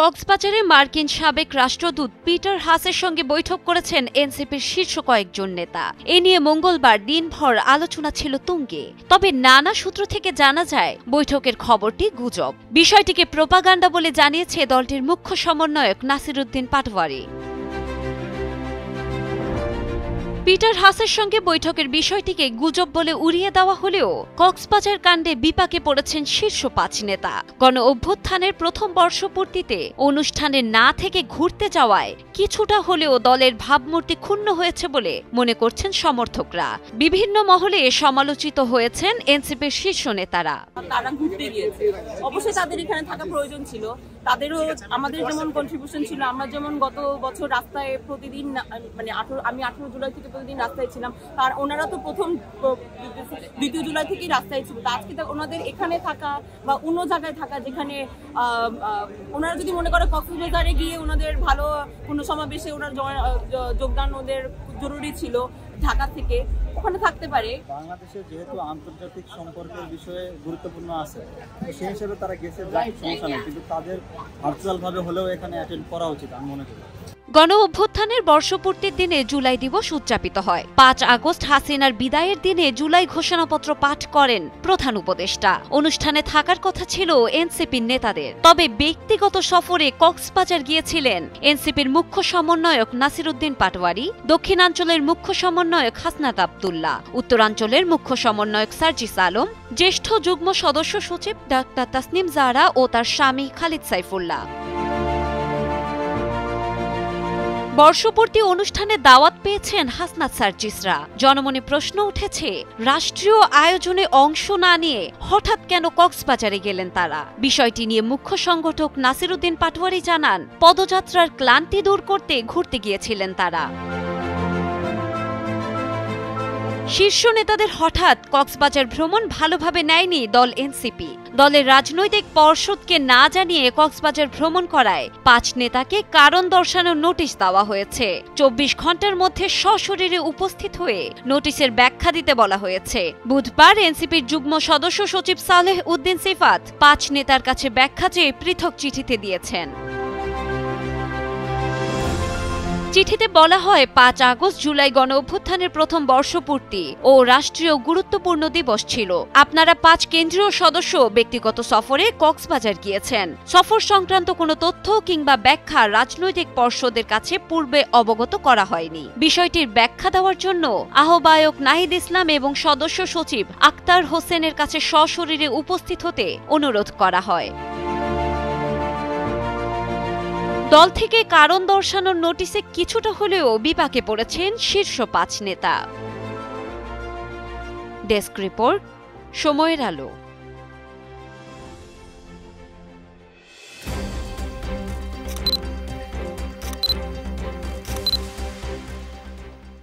কক্সবাজারে মার্কিন সাবেক রাষ্ট্রদূত পিটার হাসের সঙ্গে বৈঠক করেছেন এনসিপির শীর্ষ কয়েকজন নেতা। এ নিয়ে মঙ্গলবার দিনভর আলোচনা ছিল তুঙ্গে। তবে নানা সূত্র থেকে জানা যায় বৈঠকের খবরটি গুজব। বিষয়টিকে প্রোপাগান্ডা বলে জানিয়েছে দলটির মুখ্য সমন্বয়ক নাসিরউদ্দিন পাটোয়ারি। পিটার হাসের সঙ্গে বৈঠকের বিষয়টিকে গুজব বলে উড়িয়ে দেওয়া হলেও কক্সবাজার কাণ্ডে বিপাকে পড়েছেন শীর্ষ ৫ নেতা। গণ অভ্যুত্থানের প্রথম বর্ষপূর্তিতে অনুষ্ঠানে না থেকে ঘুরতে যাওয়ায় কিছুটা হলেও দলের ভাবমূর্তি ক্ষুণ্ণ হয়েছে বলে মনে করছেন সমর্থকরা। বিভিন্ন মহলে সমালোচিত হয়েছেন এনসিপির শীর্ষ নেতারা। তারা ঘুরতে গিয়েছে, অবশ্যই তাদের এখানে থাকা প্রয়োজন ছিল। তাদেরও আমাদের যেমন কন্ট্রিবিউশন ছিল, আমরা যেমন গত বছর রাস্তায় প্রতিদিন মানে আমি 18 জুলাই থেকে প্রতিদিন রাস্তায় ছিলাম, আর ওনারা তো প্রথম 2 জুলাই থেকেই রাস্তায় ছিল। আজকে ওনাদের এখানে থাকা বা অন্য জায়গায় থাকা, যেখানে ওনারা যদি মনে করে কক্সবাজারে গিয়ে ওনাদের ভালো কোনো সমাবেশে ওনার যোগদান ওদের জরুরি ছিল ঢাকা থেকে, ওখানে থাকতে পারে। বাংলাদেশে যেহেতু আন্তর্জাতিক সম্পর্কের বিষয়ে গুরুত্বপূর্ণ আছে, সেই হিসেবে তারা গেছে, সমস্যা নেই, কিন্তু তাদের ভার্চুয়াল ভাবে হলেও এখানে অ্যাটেন্ড করা উচিত আমি মনে করি। গণ অভ্যুত্থানের বর্ষপূর্তির দিনে জুলাই দিবস উদযাপিত হয়। ৫ আগস্ট হাসিনার বিদায়ের দিনে জুলাই ঘোষণাপত্র পাঠ করেন প্রধান উপদেষ্টা। অনুষ্ঠানে থাকার কথা ছিল এনসিপির নেতাদের, তবে ব্যক্তিগত সফরে কক্সবাজার গিয়েছিলেন এনসিপির মুখ্য সমন্বয়ক নাসিরউদ্দিন পাটোয়ারি, দক্ষিণাঞ্চলের মুখ্য সমন্বয়ক হাসনাত আব্দুল্লাহ, উত্তরাঞ্চলের মুখ্য সমন্বয়ক সার্জিস আলম, জ্যেষ্ঠ যুগ্ম সদস্য সচিব ডাক্তার তাসনিম জাহরা ও তার স্বামী খালিদ সাইফুল্লাহ। বর্ষপূর্তি অনুষ্ঠানে দাওয়াত পেয়েছেন হাসনাত সার্জিসরা। জনমনে প্রশ্ন উঠেছে, রাষ্ট্রীয় আয়োজনে অংশ না নিয়ে হঠাৎ কেন কক্সবাজারে গেলেন তারা? বিষয়টি নিয়ে মুখ্য সংগঠক নাসিরউদ্দিন পাটোয়ারি জানান, পদযাত্রার ক্লান্তি দূর করতে ঘুরতে গিয়েছিলেন তারা। শীর্ষ নেতাদের হঠাৎ কক্সবাজার ভ্রমণ ভালোভাবে নেয়নি দল এনসিপি। দলের রাজনৈতিক পর্ষদকে না জানিয়ে কক্সবাজার ভ্রমণ করায় ৫ নেতাকে কারণ দর্শানোর নোটিশ দেওয়া হয়েছে। ২৪ ঘন্টার মধ্যে সশরীরে উপস্থিত হয়ে নোটিশের ব্যাখ্যা দিতে বলা হয়েছে। বুধবার এনসিপির যুগ্ম সদস্য সচিব সালেহ উদ্দিন সিফাত ৫ নেতার কাছে ব্যাখ্যা চেয়ে পৃথক চিঠিতে দিয়েছেন। চিঠিতে বলা হয়, ৫ আগস্ট জুলাই গণ অভ্যুত্থানের প্রথম বর্ষপূর্তি ও রাষ্ট্রীয় গুরুত্বপূর্ণ দিবস ছিল। আপনারা ৫ কেন্দ্রীয় সদস্য ব্যক্তিগত সফরে কক্সবাজার গিয়েছেন। সফর সংক্রান্ত কোনো তথ্য কিংবা ব্যাখ্যা রাজনৈতিক পর্ষদের কাছে পূর্বে অবগত করা হয়নি। বিষয়টির ব্যাখ্যা দেওয়ার জন্য আহ্বায়ক নাহিদ ইসলাম এবং সদস্য সচিব আক্তার হোসেনের কাছে সশরীরে উপস্থিত হতে অনুরোধ করা হয়। দল থেকে কারণ দর্শানোর নোটিশে কিছুটা হলেও বিপাকে পড়েছেন শীর্ষ ৫ নেতা। ডেস্ক রিপোর্ট, সময়ের আলো।